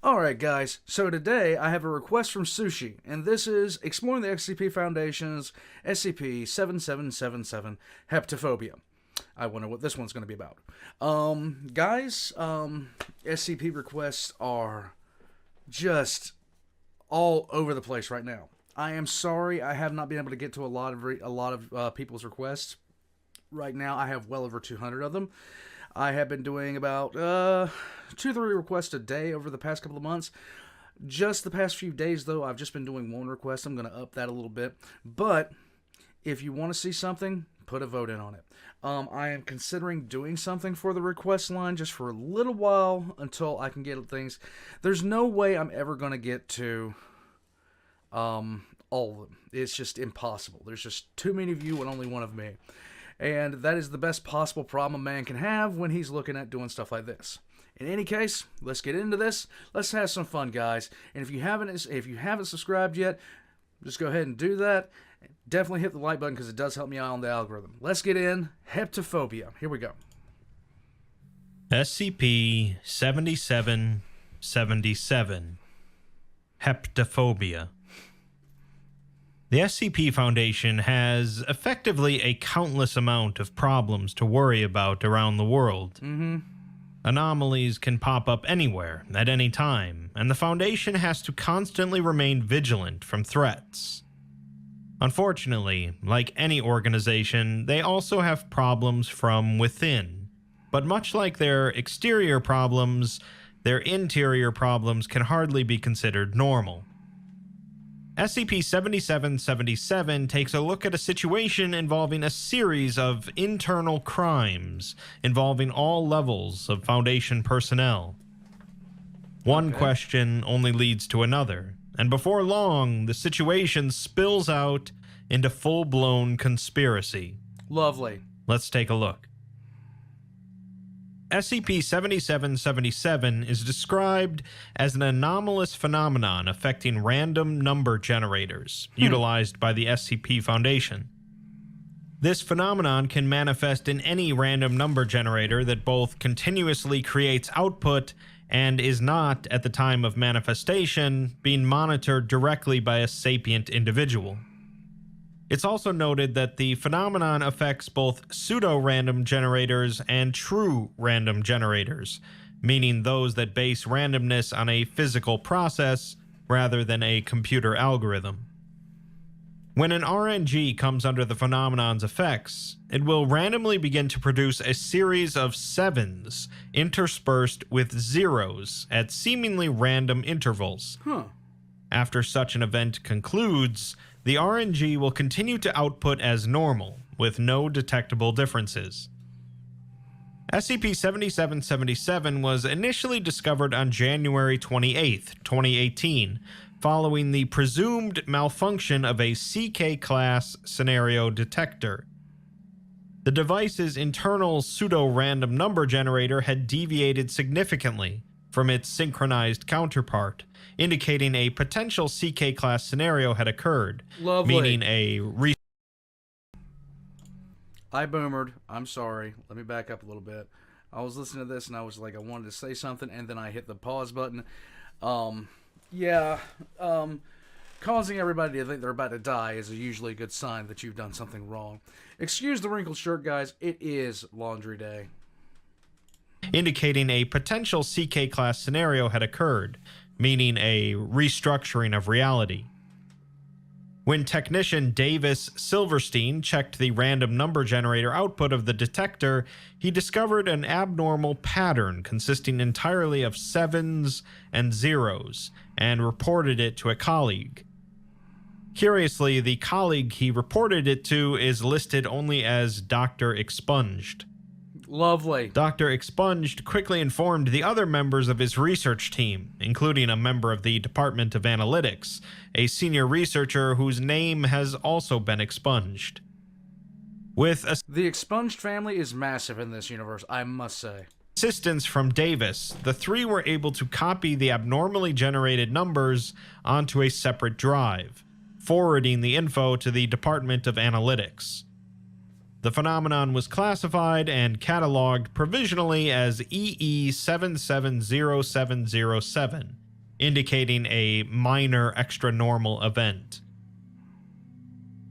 Alright guys, so today I have a request from Sushi, and this is Exploring the SCP Foundation's SCP-7777 Heptophobia. I wonder what this one's going to be about. Guys, SCP requests are just all over the place right now. I am sorry I have not been able to get to a lot of people's requests. Right now I have well over 200 of them. I have been doing about 2-3 requests a day over the past couple of months. Just the past few days, though, I've just been doing one request. I'm going to up that a little bit. But if you want to see something, put a vote in on it. I am considering doing something for the request line just for a little while until I can get things. There's no way I'm ever going to get to all of them. It's just impossible. There's just too many of you and only one of me. And that is the best possible problem a man can have when he's looking at doing stuff like this. In any case, let's get into this. Let's have some fun, guys. And if you haven't subscribed yet, just go ahead and do that. Definitely hit the like button because it does help me out on the algorithm. Let's get in. Heptophobia. Here we go. SCP-7777 Heptophobia. The SCP Foundation has effectively a countless amount of problems to worry about around the world. Anomalies can pop up anywhere, at any time, and the Foundation has to constantly remain vigilant from threats. Unfortunately, like any organization, they also have problems from within. But much like their exterior problems, their interior problems can hardly be considered normal. SCP-7777 takes a look at a situation involving a series of internal crimes involving all levels of Foundation personnel. One question only leads to another, and before long, the situation spills out into full-blown conspiracy. Lovely. Let's take a look. SCP-7777 is described as an anomalous phenomenon affecting random number generators utilized by the SCP Foundation. This phenomenon can manifest in any random number generator that both continuously creates output and is not, at the time of manifestation, being monitored directly by a sapient individual. It's also noted that the phenomenon affects both pseudo-random generators and true random generators, meaning those that base randomness on a physical process rather than a computer algorithm. When an RNG comes under the phenomenon's effects, it will randomly begin to produce a series of sevens interspersed with zeros at seemingly random intervals. After such an event concludes, the RNG will continue to output as normal, with no detectable differences. SCP-7777 was initially discovered on January 28, 2018, following the presumed malfunction of a CK-class scenario detector. The device's internal pseudo-random number generator had deviated significantly from its synchronized counterpart, indicating a potential CK-class scenario had occurred, meaning a I boomered. I'm sorry. Let me back up a little bit. I was listening to this and I was like, I wanted to say something, and then I hit the pause button. Causing everybody to think they're about to die is usually a good sign that you've done something wrong. Excuse the wrinkled shirt, guys. It is laundry day. Indicating a potential CK-class scenario had occurred, meaning a restructuring of reality. When technician Davis Silverstein checked the random number generator output of the detector, he discovered an abnormal pattern consisting entirely of sevens and zeros, and reported it to a colleague. Curiously, the colleague he reported it to is listed only as Dr. Expunged. Lovely. Dr. Expunged quickly informed the other members of his research team, including a member of the Department of Analytics, a senior researcher whose name has also been expunged. The Expunged family is massive in this universe, I must say. Assistance from Davis, the three were able to copy the abnormally generated numbers onto a separate drive, forwarding the info to the Department of Analytics. The phenomenon was classified and cataloged provisionally as EE770707 indicating a minor extra-normal event.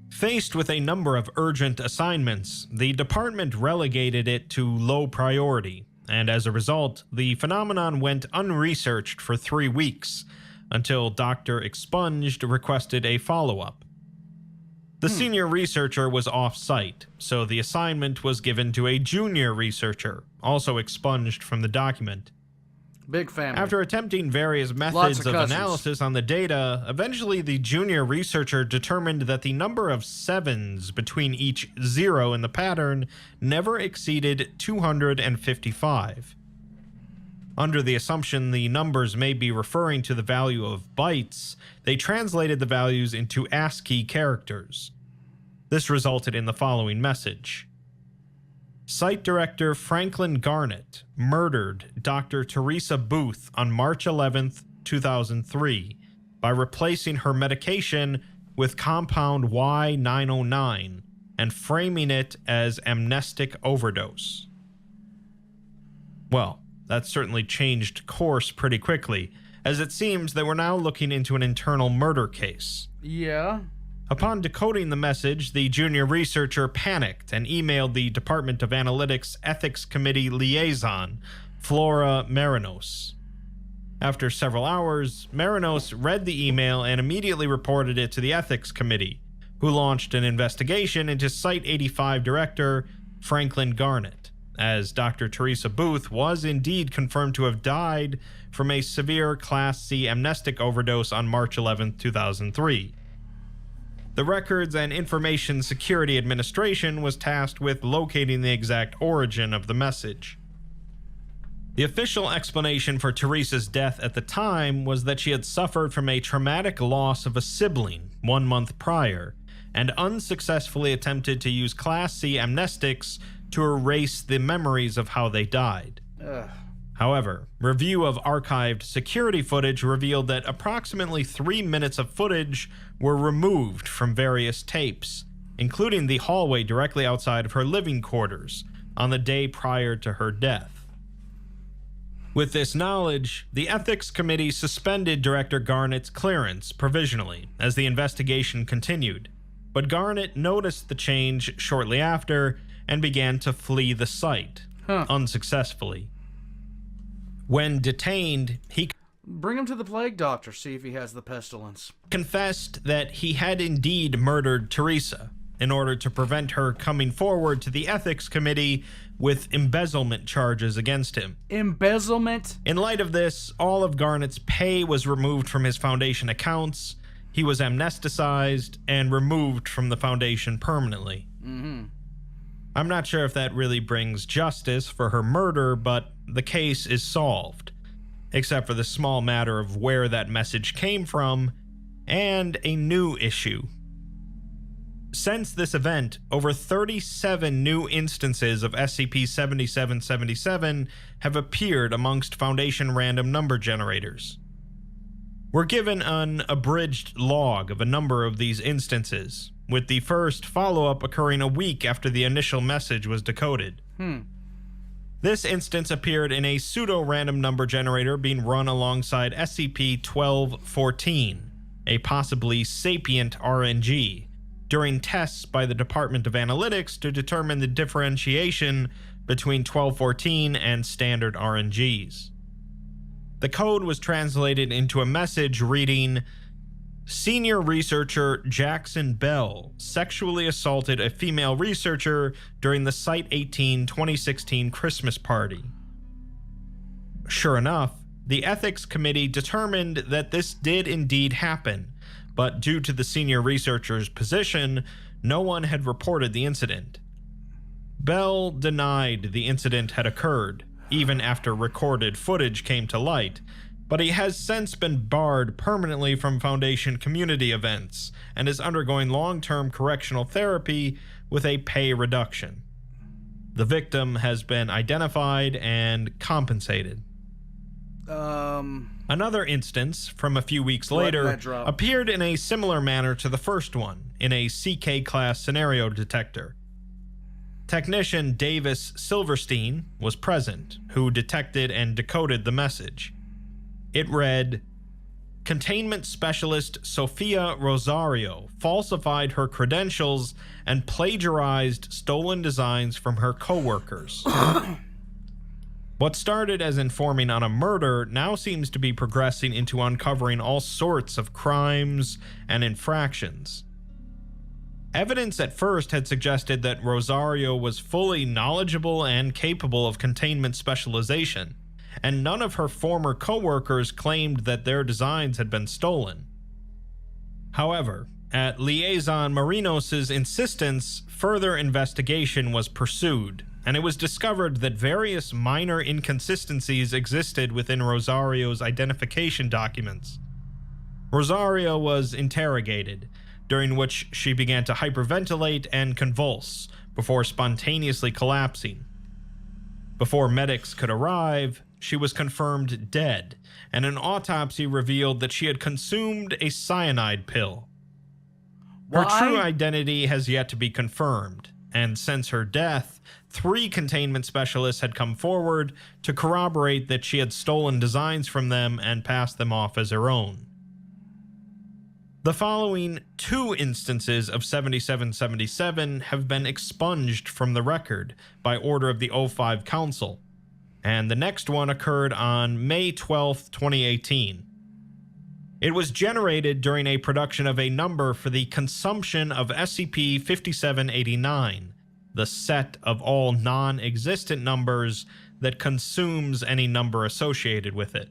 Faced with a number of urgent assignments, the department relegated it to low priority, and as a result, the phenomenon went unresearched for 3 weeks, until Dr. Expunged requested a follow-up. The senior researcher was off-site, so the assignment was given to a junior researcher, also expunged from the document. Big family. After attempting various Lots methods of of cousins. analysis on the data, eventually the junior researcher determined that the number of 7s between each 0 in the pattern never exceeded 255. Under the assumption the numbers may be referring to the value of bytes, they translated the values into ASCII characters. This resulted in the following message. Site Director Franklin Garnett murdered Dr. Teresa Booth on March 11th, 2003 by replacing her medication with compound Y909 and framing it as amnestic overdose. Well, that certainly changed course pretty quickly, as it seems that we're now looking into an internal murder case. Yeah. Upon decoding the message, the junior researcher panicked and emailed the Department of Analytics Ethics Committee liaison, Flora Marinos. After several hours, Marinos read the email and immediately reported it to the Ethics Committee, who launched an investigation into Site 85 director Franklin Garnett, as Dr. Teresa Booth was indeed confirmed to have died from a severe Class C amnestic overdose on March 11, 2003. The Records and Information Security Administration was tasked with locating the exact origin of the message. The official explanation for Teresa's death at the time was that she had suffered from a traumatic loss of a sibling 1 month prior, and unsuccessfully attempted to use Class C amnestics to erase the memories of how they died. Ugh. However, review of archived security footage revealed that approximately 3 minutes of footage were removed from various tapes, including the hallway directly outside of her living quarters on the day prior to her death. With this knowledge, the Ethics Committee suspended Director Garnett's clearance provisionally as the investigation continued, but Garnett noticed the change shortly after and began to flee the site, unsuccessfully. When detained, he Bring him to the plague doctor, see if he has the pestilence. confessed that he had indeed murdered Teresa in order to prevent her coming forward to the Ethics Committee with embezzlement charges against him. Embezzlement? In light of this, all of Garnett's pay was removed from his Foundation accounts, he was amnesticized, and removed from the Foundation permanently. I'm not sure if that really brings justice for her murder, but the case is solved, except for the small matter of where that message came from, and a new issue. Since this event, over 37 new instances of SCP-7777 have appeared amongst Foundation random number generators. We're given an abridged log of a number of these instances, with the first follow-up occurring a week after the initial message was decoded. This instance appeared in a pseudo-random number generator being run alongside SCP-1214, a possibly sapient RNG, during tests by the Department of Analytics to determine the differentiation between 1214 and standard RNGs. The code was translated into a message reading, "Senior researcher Jackson Bell sexually assaulted a female researcher during the Site-18 2016 Christmas party." Sure enough, the Ethics Committee determined that this did indeed happen, but due to the senior researcher's position, no one had reported the incident. Bell denied the incident had occurred, even after recorded footage came to light, but he has since been barred permanently from Foundation community events and is undergoing long-term correctional therapy with a pay reduction. The victim has been identified and compensated. Another instance, from a few weeks later, appeared in a similar manner to the first one, in a CK-class scenario detector. Technician Davis Silverstein was present, who detected and decoded the message. It read, containment specialist Sofia Rosario falsified her credentials and plagiarized stolen designs from her coworkers. What started as informing on a murder now seems to be progressing into uncovering all sorts of crimes and infractions. Evidence at first had suggested that Rosario was fully knowledgeable and capable of containment specialization, and none of her former coworkers claimed that their designs had been stolen. However, at Liaison Marinos' insistence, further investigation was pursued, and it was discovered that various minor inconsistencies existed within Rosario's identification documents. Rosario was interrogated, during which she began to hyperventilate and convulse before spontaneously collapsing. Before medics could arrive, she was confirmed dead, and an autopsy revealed that she had consumed a cyanide pill. Her true identity has yet to be confirmed, and since her death, 3 containment specialists had come forward to corroborate that she had stolen designs from them and passed them off as her own. The following 2 instances of 7777 have been expunged from the record by order of the O5 Council, and the next one occurred on May 12, 2018. It was generated during a production of a number for the consumption of SCP-7789, the set of all non-existent numbers that consumes any number associated with it.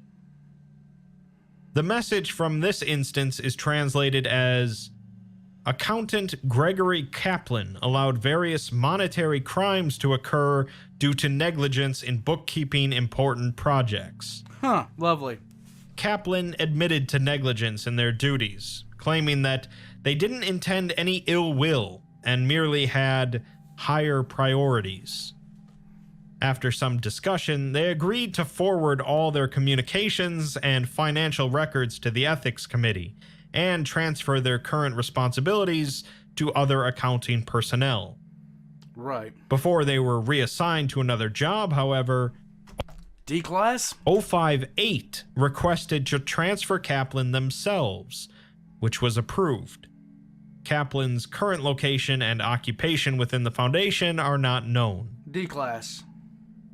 The message from this instance is translated as, Accountant Gregory Kaplan allowed various monetary crimes to occur due to negligence in bookkeeping important projects. Huh, lovely. Kaplan admitted to negligence in their duties, claiming that they didn't intend any ill will and merely had higher priorities. After some discussion, they agreed to forward all their communications and financial records to the Ethics Committee and transfer their current responsibilities to other accounting personnel. Right. Before they were reassigned to another job, however, D-Class? 058 requested to transfer Kaplan themselves, which was approved. Kaplan's current location and occupation within the Foundation are not known. D-Class.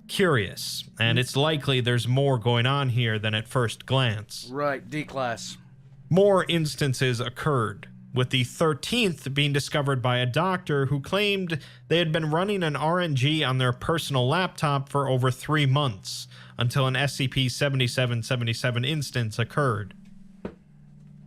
Curious, and it's likely there's more going on here than at first glance. Right, D-Class. More instances occurred, with the 13th being discovered by a doctor who claimed they had been running an RNG on their personal laptop for over 3 months, until an SCP-7777 instance occurred.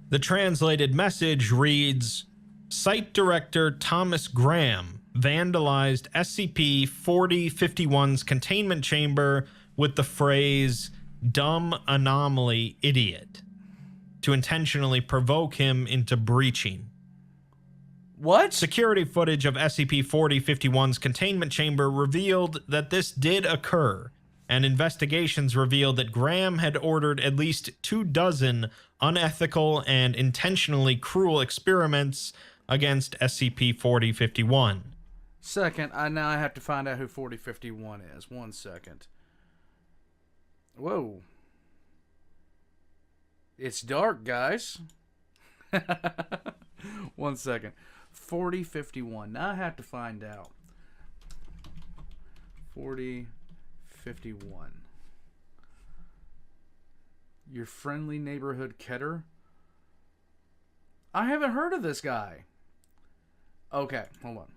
The translated message reads, Site Director Thomas Graham vandalized SCP-4051's containment chamber with the phrase, dumb anomaly idiot, to intentionally provoke him into breaching. What? Security footage of SCP-4051's containment chamber revealed that this did occur, and investigations revealed that Graham had ordered at least 24 unethical and intentionally cruel experiments against SCP-4051. Second, now I have to find out who 4051 is. 1 second. Whoa. It's dark, guys. 1 second. 4051. Now I have to find out. 4051. Your friendly neighborhood Keter? I haven't heard of this guy. Okay, hold on.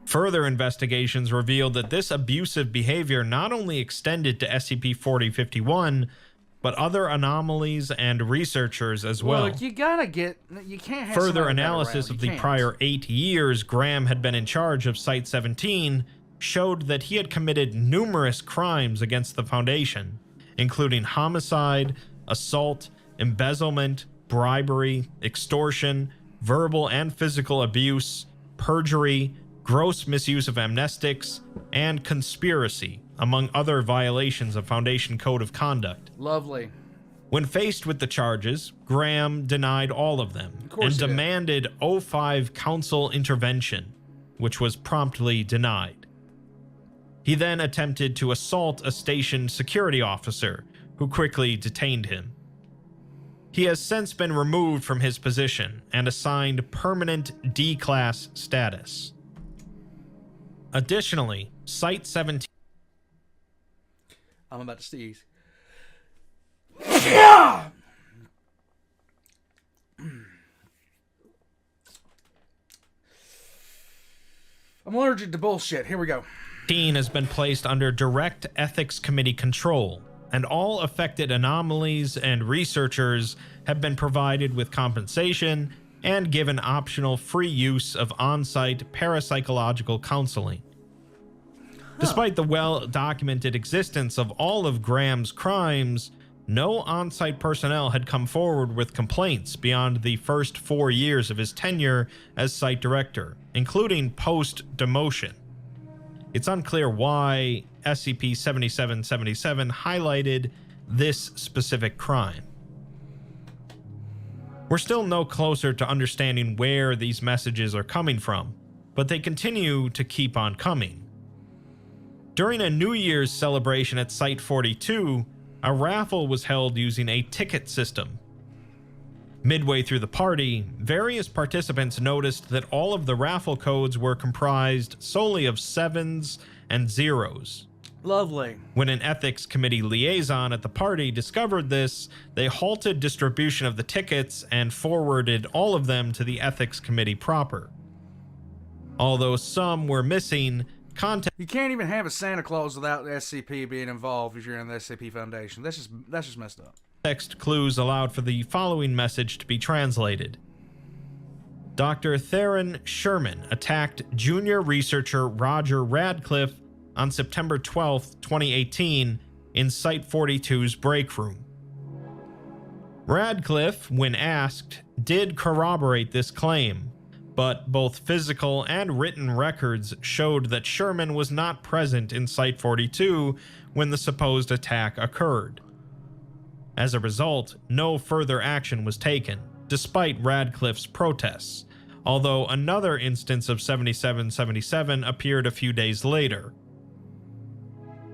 Further investigations revealed that this abusive behavior not only extended to SCP-4051, but other anomalies and researchers as well. Look, you can't have Further analysis of the prior 8 years Graham had been in charge of Site-17 showed that he had committed numerous crimes against the Foundation, including homicide, assault, embezzlement, bribery, extortion, verbal and physical abuse, perjury, gross misuse of amnestics, and conspiracy, among other violations of Foundation Code of Conduct. Lovely. When faced with the charges, Graham denied all of them and demanded O5 Council intervention, which was promptly denied. He then attempted to assault a station security officer, who quickly detained him. He has since been removed from his position and assigned permanent D-class status. Additionally, Site-17... I'm about to sneeze. I'm allergic to bullshit. Here we go. Has been placed under direct ethics committee control, and all affected anomalies and researchers have been provided with compensation and given optional free use of on-site parapsychological counseling. Despite the well-documented existence of all of Graham's crimes, no on-site personnel had come forward with complaints beyond the first 4 years of his tenure as site director, including post-demotion. It's unclear why SCP-7777 highlighted this specific crime. We're still no closer to understanding where these messages are coming from, but they continue to keep on coming. During a New Year's celebration at Site-42, a raffle was held using a ticket system. Midway through the party, various participants noticed that all of the raffle codes were comprised solely of 7s and 0s. Lovely. When an ethics committee liaison at the party discovered this, they halted distribution of the tickets and forwarded all of them to the ethics committee proper. Although some were missing, you can't even have a Santa Claus without the SCP being involved if you're in the SCP Foundation. That's just messed up. Text clues allowed for the following message to be translated. Dr. Theron Sherman attacked junior researcher Roger Radcliffe on September 12, 2018 in Site-42's break room. Radcliffe, when asked, did corroborate this claim, but both physical and written records showed that Sherman was not present in Site-42 when the supposed attack occurred. As a result, no further action was taken, despite Radcliffe's protests, although another instance of 7777 appeared a few days later.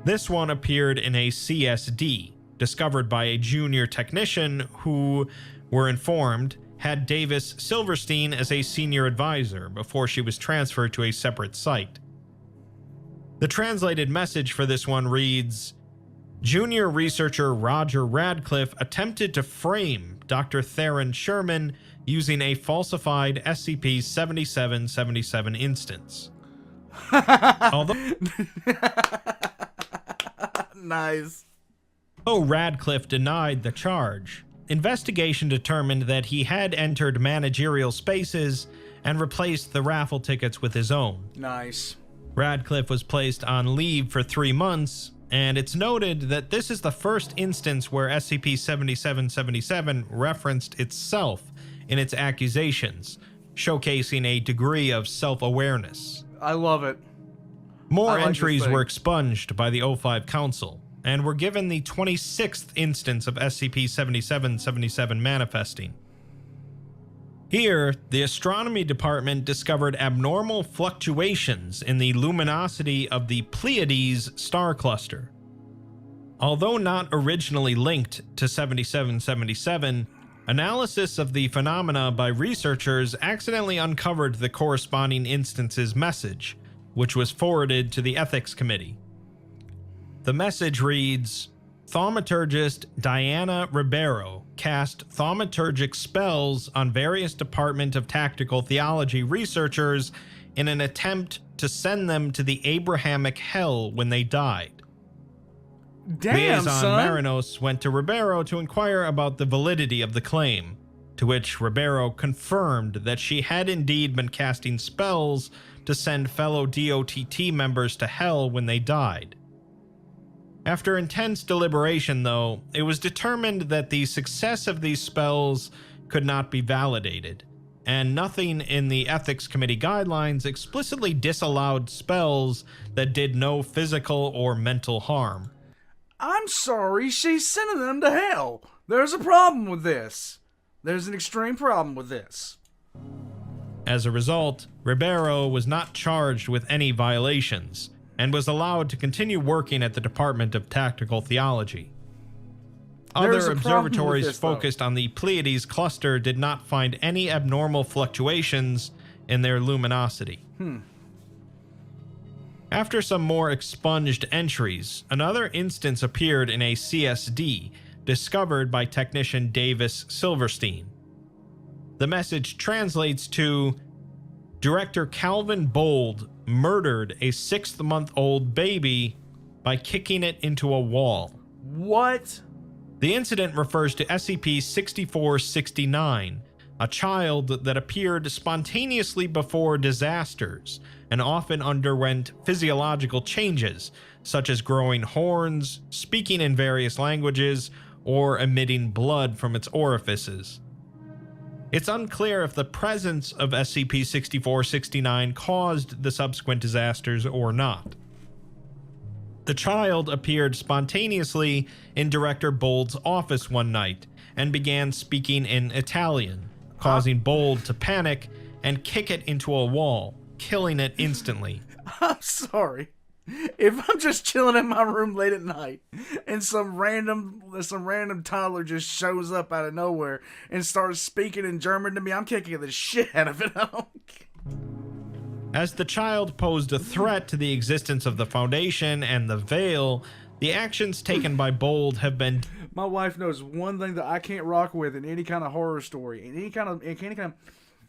This one appeared in a CSD, discovered by a junior technician who, were informed, had Davis Silverstein as a senior advisor before she was transferred to a separate site. The translated message for this one reads, Junior researcher Roger Radcliffe attempted to frame Dr. Theron Sherman using a falsified SCP-7777 instance. Although nice. Though Radcliffe denied the charge, investigation determined that he had entered managerial spaces and replaced the raffle tickets with his own. Nice. Radcliffe was placed on leave for 3 months, and it's noted that this is the first instance where SCP-7777 referenced itself in its accusations, showcasing a degree of self-awareness. I love it. More entries were expunged by the O5 Council, and were given the 26th instance of SCP-7777 manifesting. Here, the astronomy department discovered abnormal fluctuations in the luminosity of the Pleiades star cluster. Although not originally linked to 7777, analysis of the phenomena by researchers accidentally uncovered the corresponding instance's message, which was forwarded to the Ethics Committee. The message reads, Thaumaturgist Diana Ribeiro cast thaumaturgic spells on various Department of Tactical Theology researchers in an attempt to send them to the Abrahamic hell when they died. Damn, Liaison son. Marinos went to Ribeiro to inquire about the validity of the claim, to which Ribeiro confirmed that she had indeed been casting spells to send fellow DOTT members to hell when they died. After intense deliberation, though, it was determined that the success of these spells could not be validated, and nothing in the Ethics Committee guidelines explicitly disallowed spells that did no physical or mental harm. I'm sorry, she's sending them to hell. There's a problem with this. There's an extreme problem with this. As a result, Ribeiro was not charged with any violations, and was allowed to continue working at the Department of Tactical Theology. Other a problem with observatories this, though. focused on the Pleiades cluster did not find any abnormal fluctuations in their luminosity. After some more expunged entries, another instance appeared in a CSD discovered by technician Davis Silverstein. The message translates to, Director Calvin Bold murdered a 6-month-old baby by kicking it into a wall. What? The incident refers to SCP-7469, a child that appeared spontaneously before disasters and often underwent physiological changes, such as growing horns, speaking in various languages, or emitting blood from its orifices. It's unclear if the presence of SCP-6469 caused the subsequent disasters or not. The child appeared spontaneously in Director Bold's office one night and began speaking in Italian, causing Bold to panic and kick it into a wall, killing it instantly. I'm sorry. If I'm just chilling in my room late at night and some random toddler just shows up out of nowhere and starts speaking in German to me, I'm kicking the shit out of it. As the child posed a threat to the existence of the Foundation and the Veil, the actions taken by Bold have been... My wife knows one thing that I can't rock with in any kind of horror story, in any kind of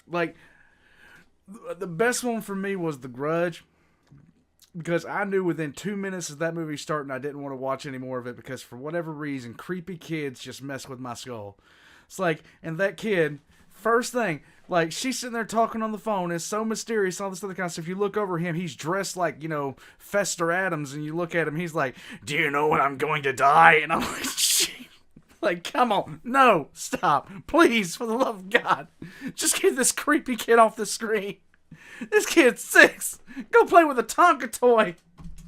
like, the best one for me was The Grudge. Because I knew within 2 minutes of that movie starting, I didn't want to watch any more of it because for whatever reason, creepy kids just mess with my skull. It's like, and that kid, first thing, like, she's sitting there talking on the phone, it's so mysterious, all this other kind of stuff. You look over him, he's dressed like, Fester Adams, and you look at him, he's like, do you know when I'm going to die? And I'm like, shit. Like, come on, no, stop, please, for the love of God. Just get this creepy kid off the screen. This kid's 6. Go play with a Tonka toy.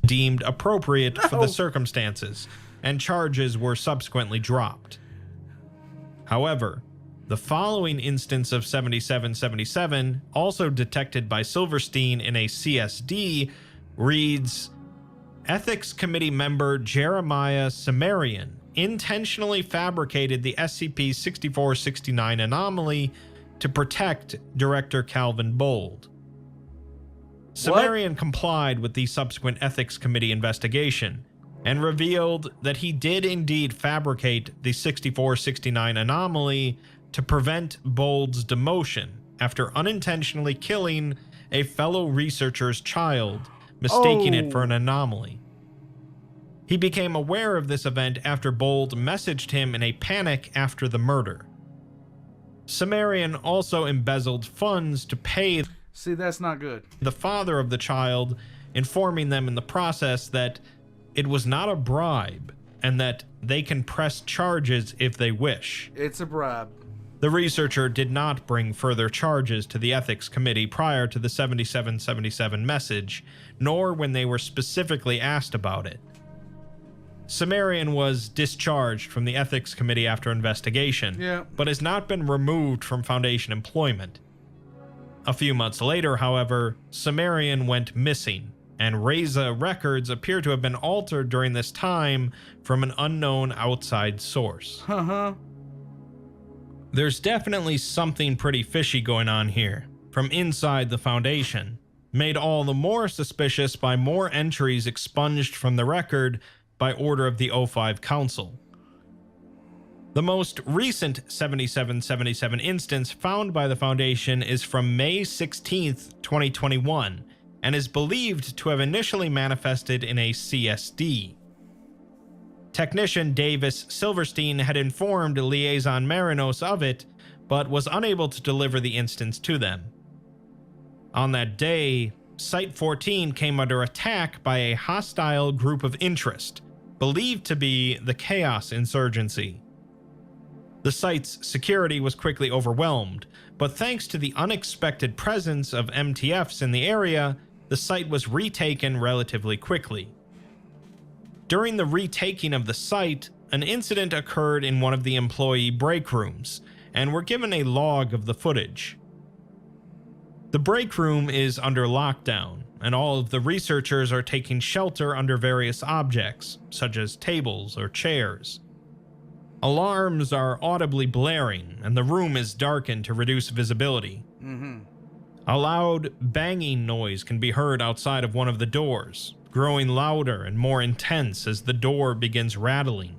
Deemed appropriate for the circumstances, and charges were subsequently dropped. However, the following instance of 7777, also detected by Silverstein in a CSD, reads, Ethics Committee member Jeremiah Sumerian intentionally fabricated the SCP-6469 anomaly to protect Director Calvin Bold. Sumerian complied with the subsequent Ethics Committee investigation and revealed that he did indeed fabricate the 6469 anomaly to prevent Bold's demotion after unintentionally killing a fellow researcher's child, mistaking it for an anomaly. He became aware of this event after Bold messaged him in a panic after the murder. Sumerian also embezzled funds to pay... See, that's not good. ...the father of the child, informing them in the process that it was not a bribe and that they can press charges if they wish. It's a bribe. The researcher did not bring further charges to the Ethics Committee prior to the 7777 message, nor when they were specifically asked about it. Sumerian was discharged from the Ethics Committee after investigation, but has not been removed from Foundation employment. A few months later, however, Sumerian went missing, and Reza records appear to have been altered during this time from an unknown outside source. There's definitely something pretty fishy going on here, from inside the Foundation, made all the more suspicious by more entries expunged from the record by order of the O5 Council. The most recent 7777 instance found by the Foundation is from May 16, 2021, and is believed to have initially manifested in a CSD. Technician Davis Silverstein had informed Liaison Marinos of it, but was unable to deliver the instance to them. On that day, Site-14 came under attack by a hostile group of interest, believed to be the Chaos Insurgency. The site's security was quickly overwhelmed, but thanks to the unexpected presence of MTFs in the area, the site was retaken relatively quickly. During the retaking of the site, an incident occurred in one of the employee break rooms, and were given a log of the footage. The break room is under lockdown, and all of the researchers are taking shelter under various objects, such as tables or chairs. Alarms are audibly blaring, and the room is darkened to reduce visibility. A loud banging noise can be heard outside of one of the doors, growing louder and more intense as the door begins rattling.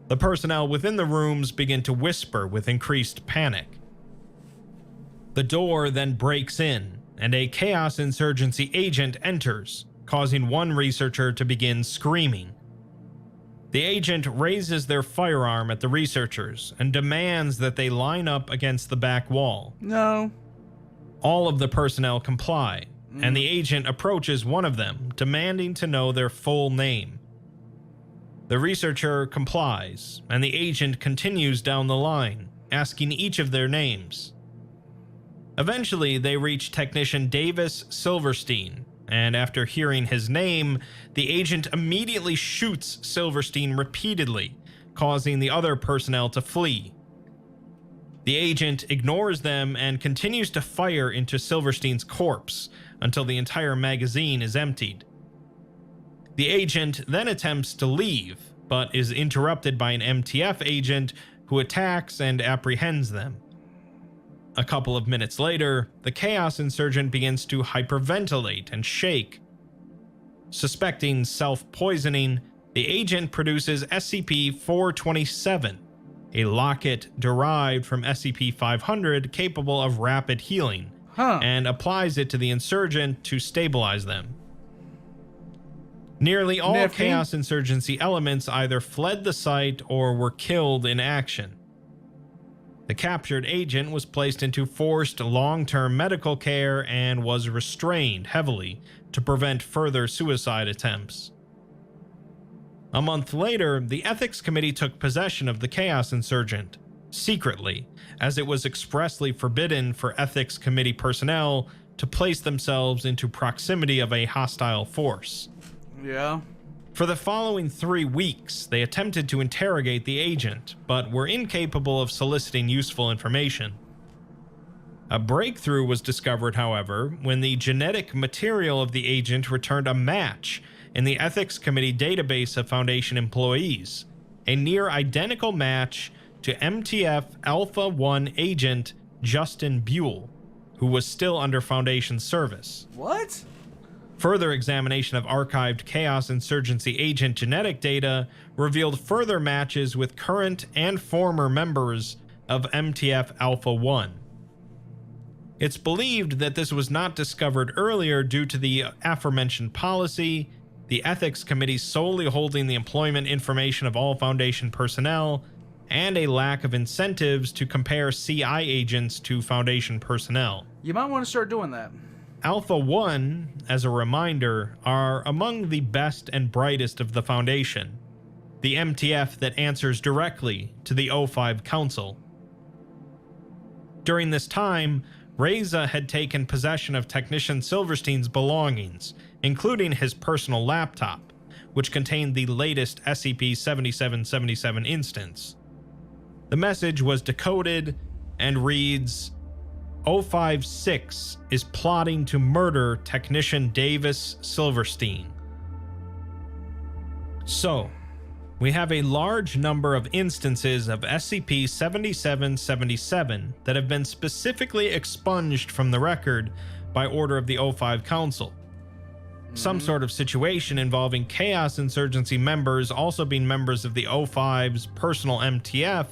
The personnel within the rooms begin to whisper with increased panic. The door then breaks in, and a Chaos Insurgency agent enters, causing one researcher to begin screaming. The agent raises their firearm at the researchers and demands that they line up against the back wall. No. All of the personnel comply, and the agent approaches one of them, demanding to know their full name. The researcher complies, and the agent continues down the line, asking each of their names. Eventually, they reach Technician Davis Silverstein, and after hearing his name, the agent immediately shoots Silverstein repeatedly, causing the other personnel to flee. The agent ignores them and continues to fire into Silverstein's corpse until the entire magazine is emptied. The agent then attempts to leave, but is interrupted by an MTF agent who attacks and apprehends them. A couple of minutes later, the Chaos Insurgent begins to hyperventilate and shake. Suspecting self-poisoning, the agent produces SCP-427, a locket derived from SCP-500 capable of rapid healing, and applies it to the insurgent to stabilize them. Nearly all Chaos Insurgency elements either fled the site or were killed in action. The captured agent was placed into forced long-term medical care and was restrained heavily to prevent further suicide attempts. A month later, the Ethics Committee took possession of the Chaos Insurgent, secretly, as it was expressly forbidden for Ethics Committee personnel to place themselves into proximity of a hostile force. Yeah. For the following 3 weeks, they attempted to interrogate the agent, but were incapable of soliciting useful information. A breakthrough was discovered, however, when the genetic material of the agent returned a match in the Ethics Committee database of Foundation employees, a near-identical match to MTF Alpha-1 agent Justin Buell, who was still under Foundation service. What? Further examination of archived Chaos Insurgency agent genetic data revealed further matches with current and former members of MTF Alpha-1. It's believed that this was not discovered earlier due to the aforementioned policy, the Ethics Committee solely holding the employment information of all Foundation personnel, and a lack of incentives to compare CI agents to Foundation personnel. You might want to start doing that. Alpha-1, as a reminder, are among the best and brightest of the Foundation, the MTF that answers directly to the O5 Council. During this time, Reza had taken possession of Technician Silverstein's belongings, including his personal laptop, which contained the latest SCP-7777 instance. The message was decoded and reads, O56 is plotting to murder Technician Davis Silverstein. So, we have a large number of instances of SCP-7777 that have been specifically expunged from the record by order of the O5 Council. Some sort of situation involving Chaos Insurgency members also being members of the O5's personal MTF,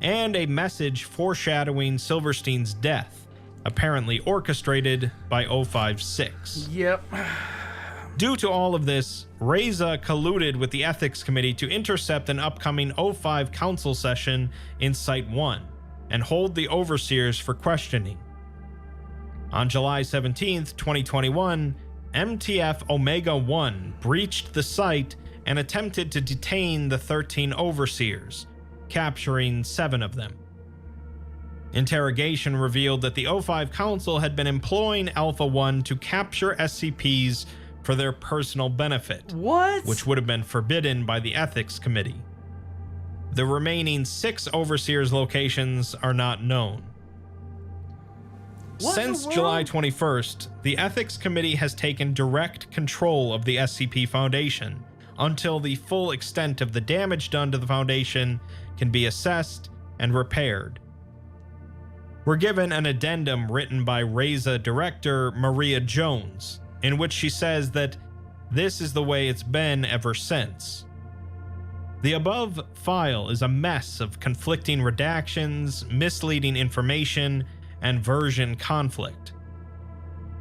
and a message foreshadowing Silverstein's death, apparently orchestrated by O56. Yep. Due to all of this, Reza colluded with the Ethics Committee to intercept an upcoming O5 Council session in Site-1 and hold the overseers for questioning. On July 17, 2021, MTF Omega-1 breached the site and attempted to detain the 13 overseers, capturing 7 of them. Interrogation revealed that the O5 Council had been employing Alpha-1 to capture SCPs for their personal benefit, What? which would have been forbidden by the Ethics Committee. The remaining 6 overseers' locations are not known. What in the Since world? July 21st, the Ethics Committee has taken direct control of the SCP Foundation, until the full extent of the damage done to the Foundation can be assessed and repaired. We're given an addendum written by RESA director Maria Jones, in which she says that this is the way it's been ever since. The above file is a mess of conflicting redactions, misleading information, and version conflict.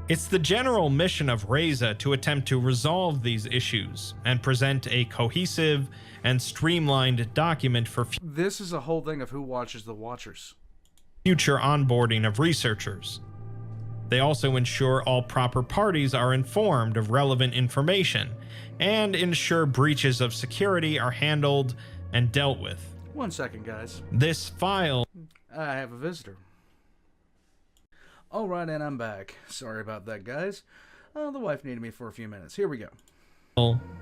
It's the general mission of RESA to attempt to resolve these issues and present a cohesive and streamlined document for This is a whole thing of who watches the Watchers. future onboarding of researchers. They also ensure all proper parties are informed of relevant information and ensure breaches of security are handled and dealt with. 1 second, guys. This file I have a visitor. Alright, and I'm back. Sorry about that, guys. The wife needed me for a few minutes. Here we go.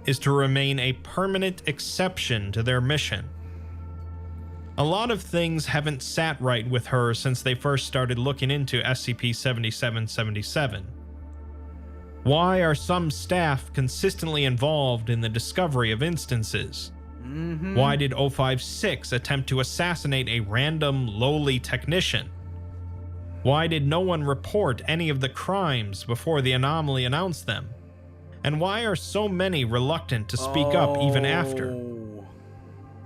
is to remain a permanent exception to their mission. A lot of things haven't sat right with her since they first started looking into SCP-7777. Why are some staff consistently involved in the discovery of instances? Why did 056 attempt to assassinate a random, lowly technician? Why did no one report any of the crimes before the anomaly announced them? And why are so many reluctant to speak up even after?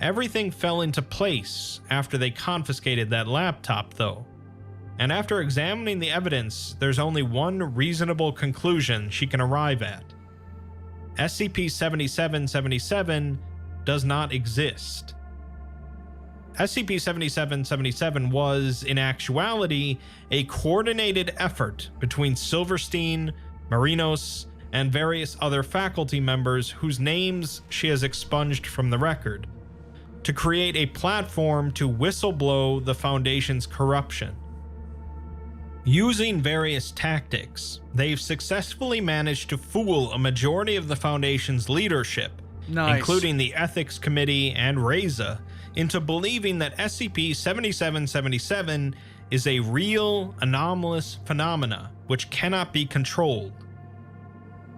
Everything fell into place after they confiscated that laptop, though. And after examining the evidence, there's only one reasonable conclusion she can arrive at. SCP-7777 does not exist. SCP-7777 was, in actuality, a coordinated effort between Silverstein, Marinos, and various other faculty members whose names she has expunged from the record, to create a platform to whistleblow the Foundation's corruption. Using various tactics, they've successfully managed to fool a majority of the Foundation's leadership, including the Ethics Committee and RESA, into believing that SCP-7777 is a real, anomalous phenomena which cannot be controlled.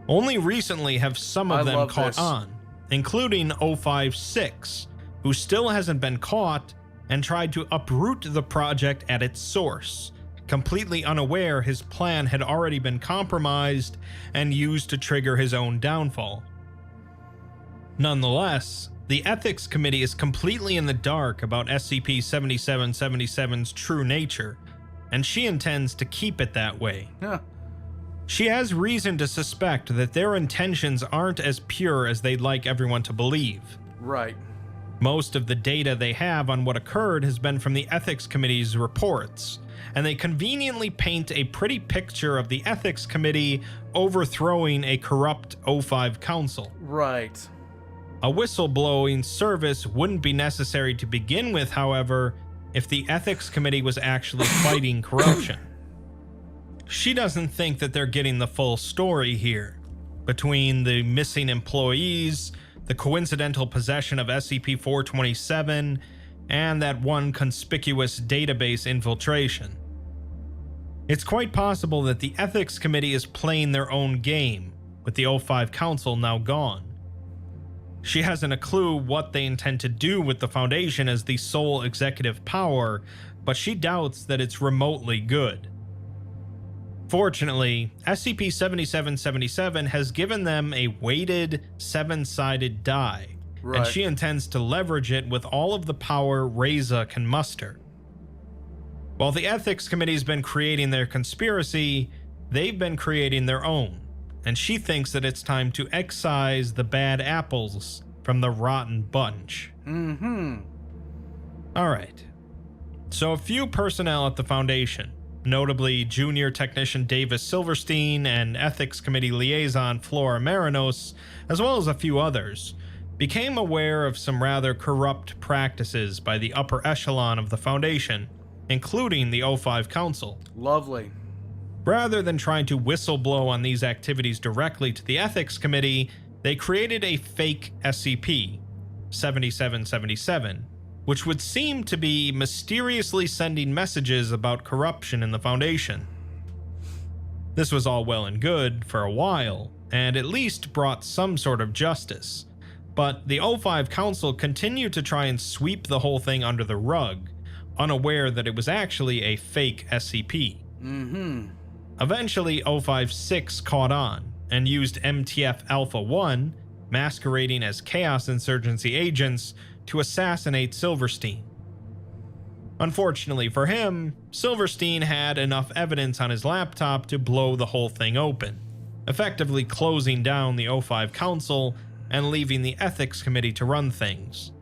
Only recently have some of them caught on, including 056, who still hasn't been caught and tried to uproot the project at its source, completely unaware his plan had already been compromised and used to trigger his own downfall. Nonetheless, the Ethics Committee is completely in the dark about SCP-7777's true nature, and she intends to keep it that way. She has reason to suspect that their intentions aren't as pure as they'd like everyone to believe. Right. Most of the data they have on what occurred has been from the Ethics Committee's reports, and they conveniently paint a pretty picture of the Ethics Committee overthrowing a corrupt O5 Council. Right. A whistleblowing service wouldn't be necessary to begin with, however, if the Ethics Committee was actually fighting corruption. She doesn't think that they're getting the full story here. Between the missing employees, the coincidental possession of SCP-427, and that one conspicuous database infiltration. It's quite possible that the Ethics Committee is playing their own game, with the O5 Council now gone. She hasn't a clue what they intend to do with the Foundation as the sole executive power, but she doubts that it's remotely good. Fortunately, SCP-7777 has given them a weighted, 7-sided die, and she intends to leverage it with all of the power RESA can muster. While the Ethics Committee's been creating their conspiracy, they've been creating their own, and she thinks that it's time to excise the bad apples from the rotten bunch. Alright, so a few personnel at the Foundation, notably Junior Technician Davis Silverstein and Ethics Committee Liaison Flora Marinos, as well as a few others, became aware of some rather corrupt practices by the upper echelon of the Foundation, including the O5 Council. Lovely. Rather than trying to whistleblow on these activities directly to the Ethics Committee, they created a fake SCP, 7777, which would seem to be mysteriously sending messages about corruption in the Foundation. This was all well and good for a while, and at least brought some sort of justice, But the O5 Council continued to try and sweep the whole thing under the rug, unaware that it was actually a fake SCP. Eventually, O5-6 caught on and used MTF Alpha-1, masquerading as Chaos Insurgency agents, to assassinate Silverstein. Unfortunately for him, Silverstein had enough evidence on his laptop to blow the whole thing open, effectively closing down the O5 Council and leaving the Ethics Committee to run things.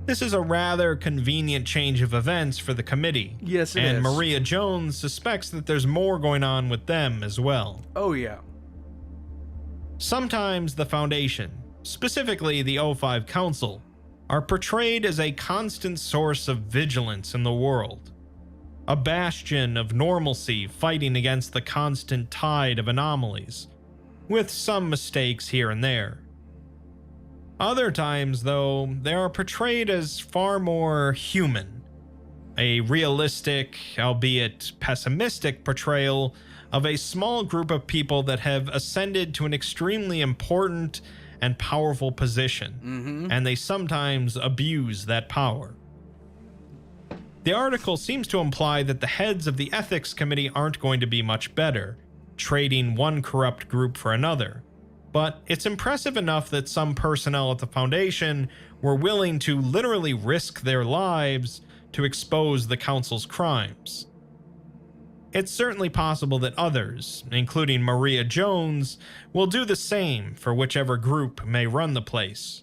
This is a rather convenient change of events for the committee. Yes, it and is. Maria Jones suspects that there's more going on with them as well. Oh, yeah. Sometimes the Foundation, specifically the O5 Council, are portrayed as a constant source of vigilance in the world, a bastion of normalcy fighting against the constant tide of anomalies, with some mistakes here and there. Other times, though, they are portrayed as far more human, a realistic, albeit pessimistic portrayal of a small group of people that have ascended to an extremely important and powerful position, and they sometimes abuse that power. The article seems to imply that the heads of the Ethics Committee aren't going to be much better, trading one corrupt group for another. But it's impressive enough that some personnel at the Foundation were willing to literally risk their lives to expose the Council's crimes. It's certainly possible that others, including Maria Jones, will do the same for whichever group may run the place.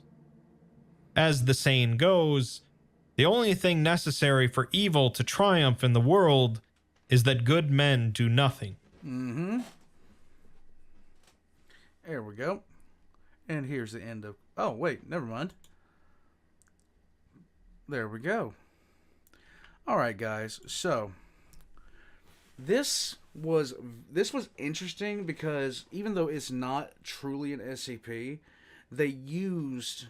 As the saying goes, the only thing necessary for evil to triumph in the world is that good men do nothing. There we go. And here's the end of... Oh, wait, never mind. There we go. Alright, guys. So, this was interesting because even though it's not truly an SCP, they used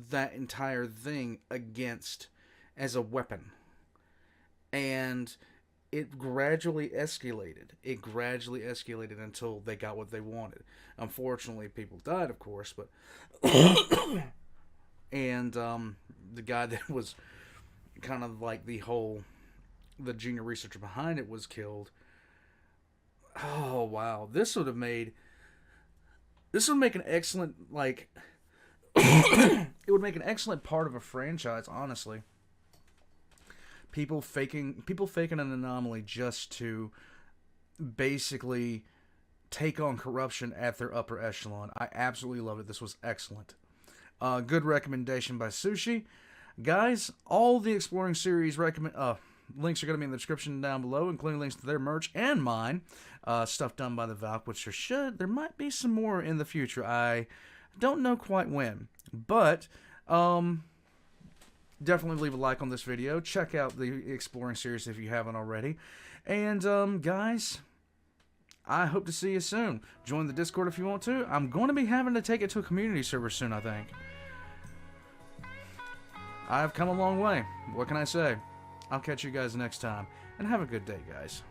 that entire thing against as a weapon. And it gradually escalated. It gradually escalated until they got what they wanted. Unfortunately, people died, of course, but... and the guy that was kind of like the junior researcher behind it was killed. Oh, wow. This would make an excellent, it would make an excellent part of a franchise, honestly. People faking an anomaly just to basically take on corruption at their upper echelon. I absolutely love it. This was excellent. Good recommendation by Sushi. Guys, all the Exploring series links are going to be in the description down below, including links to their merch and mine. Stuff done by the Valk, which there might be some more in the future. I don't know quite when, but definitely leave a like on this video. Check out the Exploring series if you haven't already. And, guys, I hope to see you soon. Join the Discord if you want to. I'm going to be having to take it to a community server soon, I think. I've come a long way. What can I say? I'll catch you guys next time. And have a good day, guys.